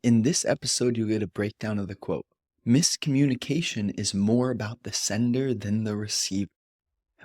In this episode, you'll get a breakdown of the quote. Miscommunication is more about the sender than the receiver.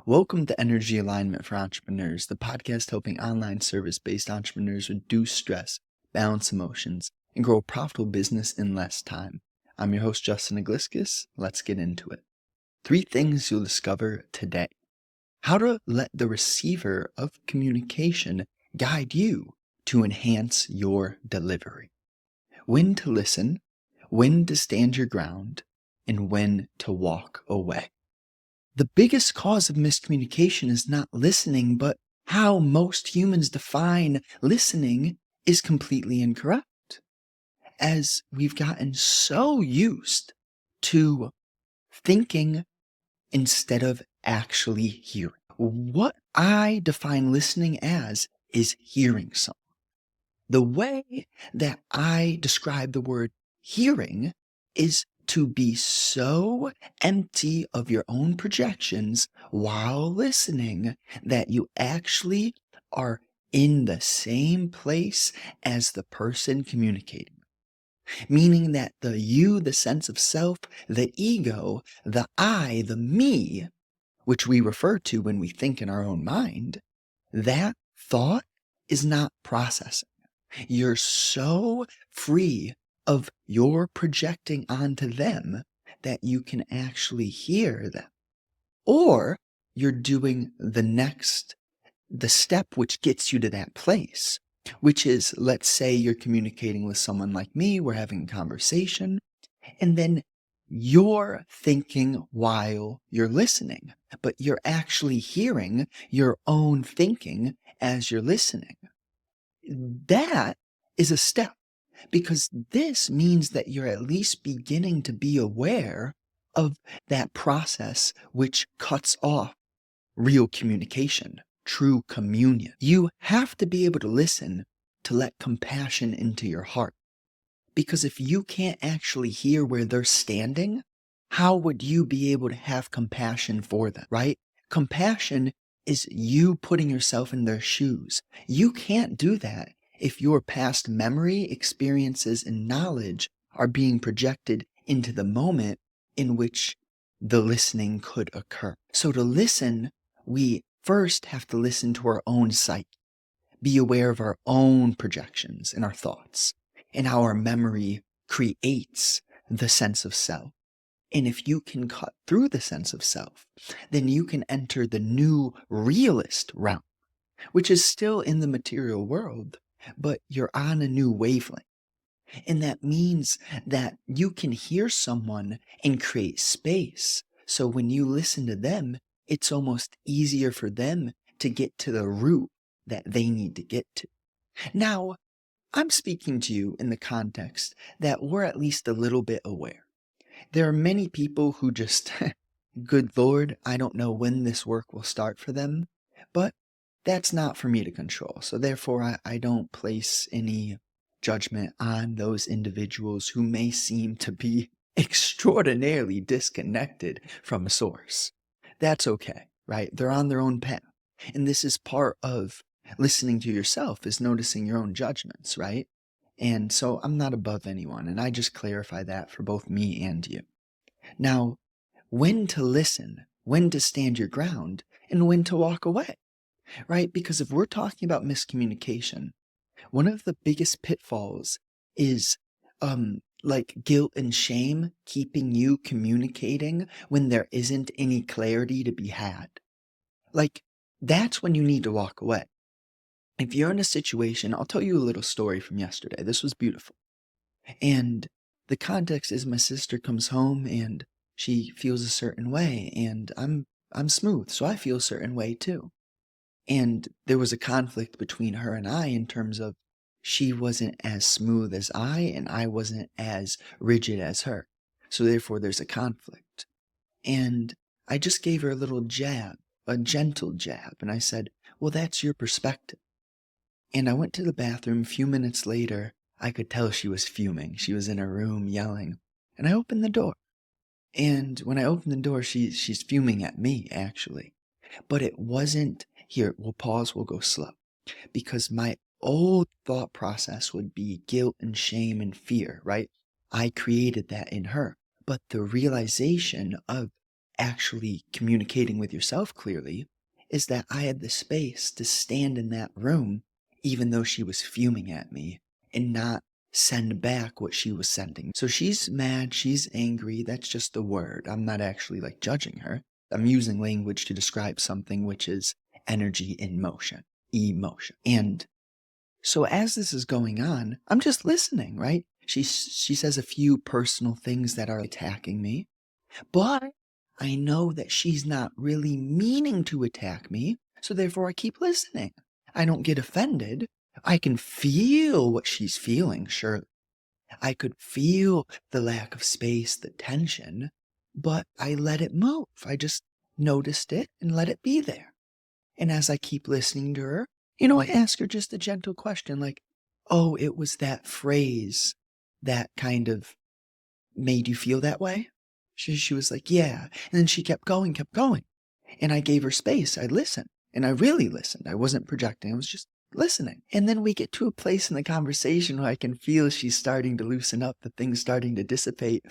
Welcome to Energy Alignment for Entrepreneurs, the podcast helping online service-based entrepreneurs reduce stress, balance emotions, and grow a profitable business in less time. I'm your host, Justinegliskis. Let's get into it. 3 things you'll discover today. How to let the receiver of communication guide you to enhance your delivery. When to listen, when to stand your ground, and when to walk away. The biggest cause of miscommunication is not listening, but how most humans define listening is completely incorrect. As we've gotten so used to thinking instead of actually hearing. What I define listening as is hearing something. The way that I describe the word hearing is to be so empty of your own projections while listening that you actually are in the same place as the person communicating. Meaning that the you, the sense of self, the ego, the I, the me, which we refer to when we think in our own mind, that thought is not processing. You're so free of your projecting onto them that you can actually hear them. Or you're doing the step which gets you to that place, which is, let's say you're communicating with someone like me, we're having a conversation, and then you're thinking while you're listening, but you're actually hearing your own thinking as you're listening. That is a step, because this means that you're at least beginning to be aware of that process which cuts off real communication, true communion. You have to be able to listen to let compassion into your heart. Because if you can't actually hear where they're standing, how would you be able to have compassion for them, right? Compassion is you putting yourself in their shoes. You can't do that if your past memory, experiences, and knowledge are being projected into the moment in which the listening could occur. So to listen, we first have to listen to our own psyche, be aware of our own projections and our thoughts, and how our memory creates the sense of self. And if you can cut through the sense of self, then you can enter the new realist realm, which is still in the material world, but you're on a new wavelength. And that means that you can hear someone and create space. So when you listen to them, it's almost easier for them to get to the root that they need to get to. Now, I'm speaking to you in the context that we're at least a little bit aware. There are many people who just, good Lord, I don't know when this work will start for them, but that's not for me to control. So therefore, I don't place any judgment on those individuals who may seem to be extraordinarily disconnected from a source. That's okay, right? They're on their own path. And this is part of listening to yourself, is noticing your own judgments, right? And so I'm not above anyone, and I just clarify that for both me and you. Now, when to listen, when to stand your ground, and when to walk away, right? Because if we're talking about miscommunication, one of the biggest pitfalls is like guilt and shame keeping you communicating when there isn't any clarity to be had. Like, that's when you need to walk away. If you're in a situation, I'll tell you a little story from yesterday. This was beautiful. And the context is my sister comes home and she feels a certain way, and I'm smooth, so I feel a certain way too. And there was a conflict between her and I in terms of she wasn't as smooth as I, and I wasn't as rigid as her. So therefore there's a conflict. And I just gave her a little jab, a gentle jab, and I said, well, that's your perspective. And I went to the bathroom. A few minutes later, I could tell she was fuming. She was in her room yelling. And I opened the door. And when I opened the door, she's fuming at me, actually. But it wasn't, here, we'll pause, we'll go slow. Because my old thought process would be guilt and shame and fear, right? I created that in her. But the realization of actually communicating with yourself clearly is that I had the space to stand in that room, even though she was fuming at me, and not send back what she was sending. So she's mad, she's angry. That's just a word. I'm not actually like judging her. I'm using language to describe something which is energy in motion, emotion. And so as this is going on, I'm just listening, right? She says a few personal things that are attacking me, but I know that she's not really meaning to attack me, so therefore I keep listening. I don't get offended. I can feel what she's feeling, sure. I could feel the lack of space, the tension, but I let it move. I just noticed it and let it be there. And as I keep listening to her, I ask her just a gentle question like, oh, it was that phrase that kind of made you feel that way? She was like, yeah. And then she kept going, kept going. And I gave her space. I listened. And I really listened. I wasn't projecting. I was just listening. And then we get to a place in the conversation where I can feel she's starting to loosen up, the thing's starting to dissipate.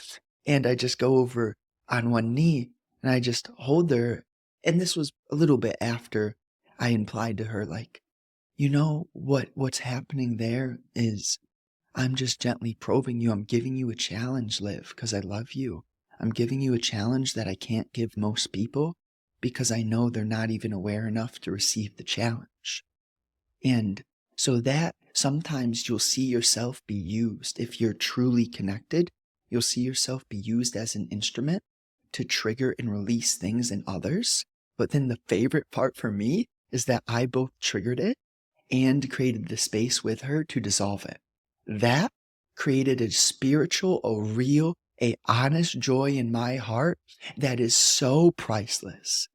And I just go over on one knee and I just hold her. And this was a little bit after I implied to her, like, what's happening there is I'm just gently probing you. I'm giving you a challenge, Liv, because I love you. I'm giving you a challenge that I can't give most people because I know they're not even aware enough to receive the challenge. And so that sometimes you'll see yourself be used. If you're truly connected, you'll see yourself be used as an instrument to trigger and release things in others. But then the favorite part for me is that I both triggered it and created the space with her to dissolve it. That created a spiritual, a real, a honest joy in my heart that is so priceless.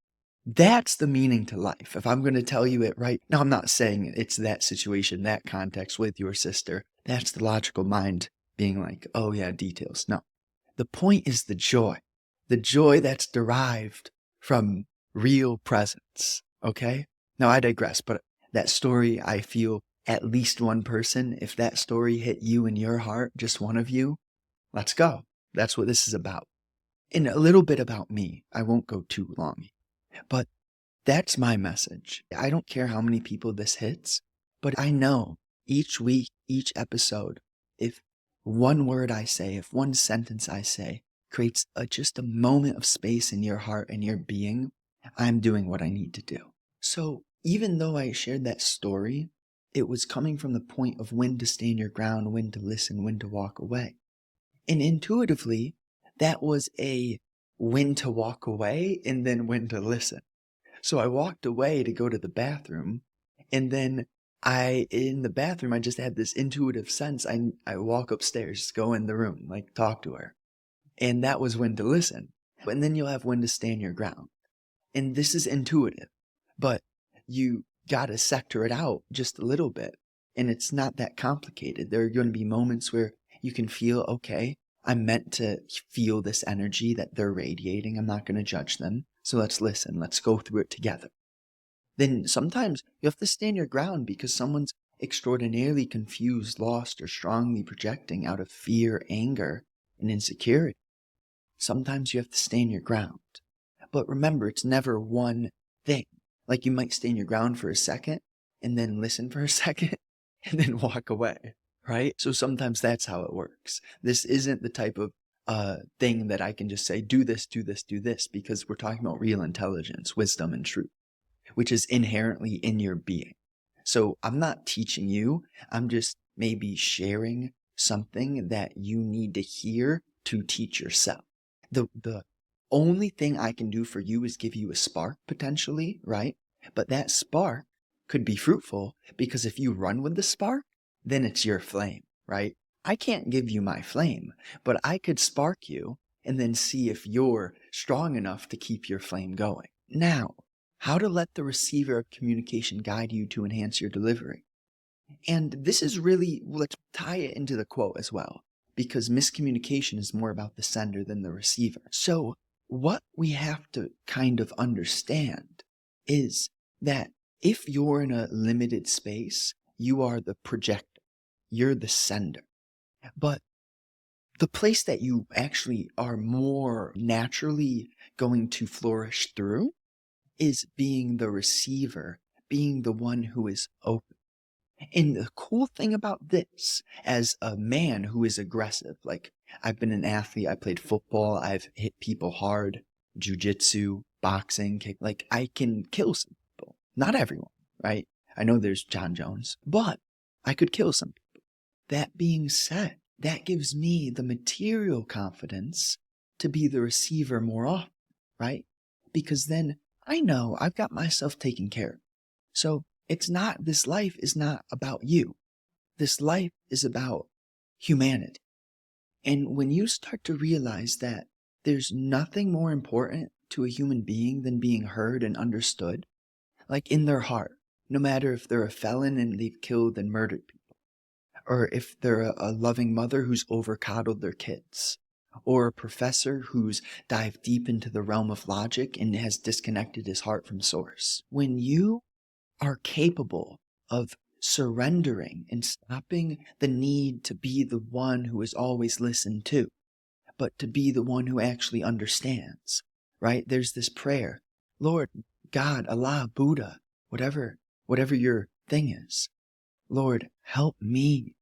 That's the meaning to life. If I'm going to tell you it right now, I'm not saying it's that situation, that context with your sister. That's the logical mind being like, oh yeah, details. No, the point is the joy that's derived from real presence. Okay. Now I digress, but that story, I feel at least one person, if that story hit you in your heart, just one of you, let's go. That's what this is about. And a little bit about me. I won't go too long, but that's my message. I don't care how many people this hits, but I know each week, each episode, if one word I say, if one sentence I say creates just a moment of space in your heart and your being, I'm doing what I need to do. So even though I shared that story, it was coming from the point of when to stand your ground, when to listen, when to walk away. And intuitively, that was a when to walk away and then when to listen. So I walked away to go to the bathroom, and then in the bathroom, I just had this intuitive sense. I walk upstairs, go in the room, like talk to her. And that was when to listen. And then you'll have when to stand your ground. And this is intuitive, but you got to sector it out just a little bit. And it's not that complicated. There are going to be moments where you can feel, okay, I'm meant to feel this energy that they're radiating. I'm not going to judge them. So let's listen. Let's go through it together. Then sometimes you have to stand your ground because someone's extraordinarily confused, lost, or strongly projecting out of fear, anger, and insecurity. Sometimes you have to stand your ground. But remember, it's never one thing. Like you might stand your ground for a second and then listen for a second and then walk away, right? So sometimes that's how it works. This isn't the type of thing that I can just say, do this, do this, do this, because we're talking about real intelligence, wisdom, and truth, which is inherently in your being. So I'm not teaching you. I'm just maybe sharing something that you need to hear to teach yourself. The only thing I can do for you is give you a spark potentially, right? But that spark could be fruitful because if you run with the spark, then it's your flame, right? I can't give you my flame, but I could spark you and then see if you're strong enough to keep your flame going. Now, how to let the receiver of communication guide you to enhance your delivery. And this is really, let's tie it into the quote as well, because miscommunication is more about the sender than the receiver. So what we have to kind of understand is that if you're in a limited space, you are the projector, you're the sender. But the place that you actually are more naturally going to flourish through is being the receiver, being the one who is open. And the cool thing about this, as a man who is aggressive, like I've been an athlete, I played football, I've hit people hard, jujitsu, boxing, like I can kill some people. Not everyone, right? I know there's John Jones, but I could kill some people. That being said, that gives me the material confidence to be the receiver more often, right? Because then I know I've got myself taken care of. So this life is not about you. This life is about humanity. And when you start to realize that there's nothing more important to a human being than being heard and understood, like in their heart, no matter if they're a felon and they've killed and murdered people, or if they're a loving mother who's over-coddled their kids, or a professor who's dived deep into the realm of logic and has disconnected his heart from source. When you are capable of surrendering and stopping the need to be the one who is always listened to, but to be the one who actually understands, right? There's this prayer, Lord, God, Allah, Buddha, whatever your thing is, Lord, help me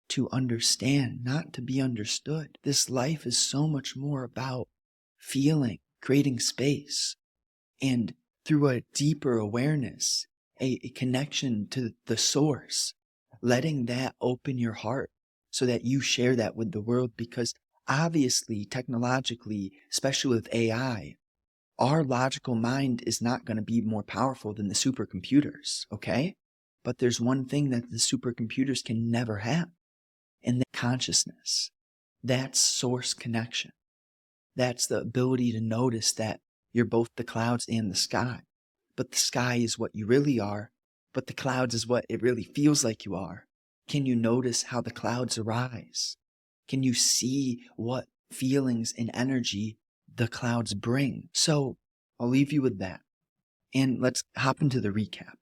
to understand, not to be understood. This life is so much more about feeling, creating space, and through a deeper awareness, a connection to the source, letting that open your heart so that you share that with the world. Because obviously, technologically, especially with AI, our logical mind is not going to be more powerful than the supercomputers, okay? But there's one thing that the supercomputers can never have, and that's consciousness. That's source connection. That's the ability to notice that you're both the clouds and the sky. But the sky is what you really are, but the clouds is what it really feels like you are. Can you notice how the clouds arise? Can you see what feelings and energy the clouds bring? So I'll leave you with that. And let's hop into the recap.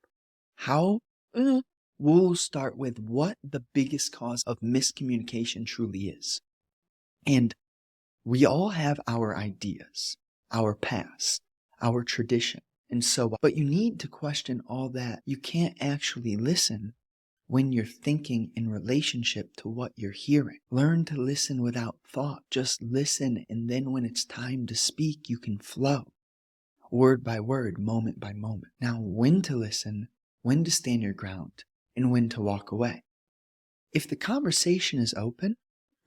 We'll start with what the biggest cause of miscommunication truly is. And we all have our ideas, our past, our tradition, and so on. But you need to question all that. You can't actually listen when you're thinking in relationship to what you're hearing. Learn to listen without thought. Just listen, and then when it's time to speak, you can flow. Word by word, moment by moment. Now, when to listen, when to stand your ground, and when to walk away. If the conversation is open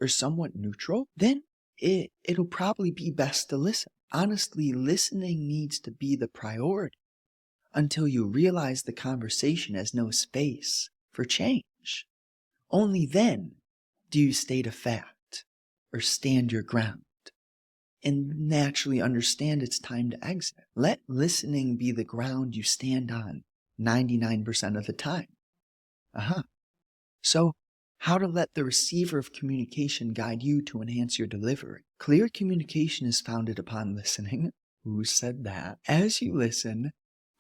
or somewhat neutral, then it'll probably be best to listen. Honestly, listening needs to be the priority until you realize the conversation has no space for change. Only then do you state a fact or stand your ground and naturally understand it's time to exit. Let listening be the ground you stand on 99% of the time. So, how to let the receiver of communication guide you to enhance your delivery. Clear communication is founded upon listening. Who said that? As you listen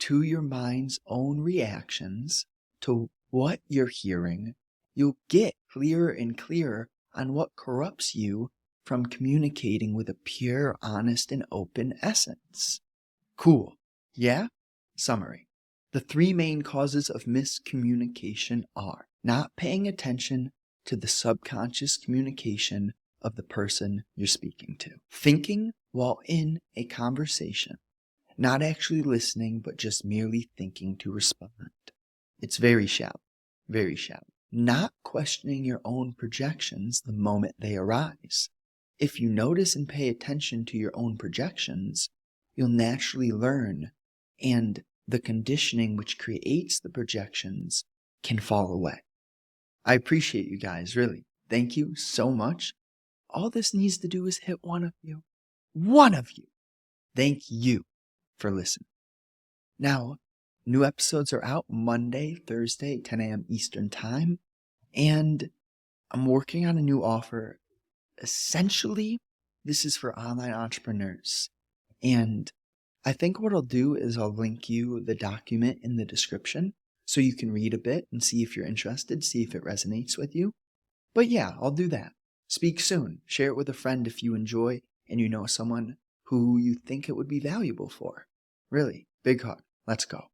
to your mind's own reactions to what you're hearing, you'll get clearer and clearer on what corrupts you from communicating with a pure, honest, and open essence. Cool. Yeah? Summary. The three main causes of miscommunication are not paying attention to the subconscious communication of the person you're speaking to, thinking while in a conversation, not actually listening, but just merely thinking to respond. It's very shallow, very shallow. Not questioning your own projections the moment they arise. If you notice and pay attention to your own projections, you'll naturally learn, and the conditioning which creates the projections can fall away. I appreciate you guys, really. Thank you so much. All this needs to do is hit one of you. One of you. Thank you for listening. Now, new episodes are out Monday, Thursday, 10 a.m. Eastern Time. And I'm working on a new offer. Essentially, this is for online entrepreneurs. And I think what I'll do is I'll link you the document in the description so you can read a bit and see if you're interested, see if it resonates with you. But yeah, I'll do that. Speak soon. Share it with a friend if you enjoy and you know someone who you think it would be valuable for. Really, big hug. Let's go.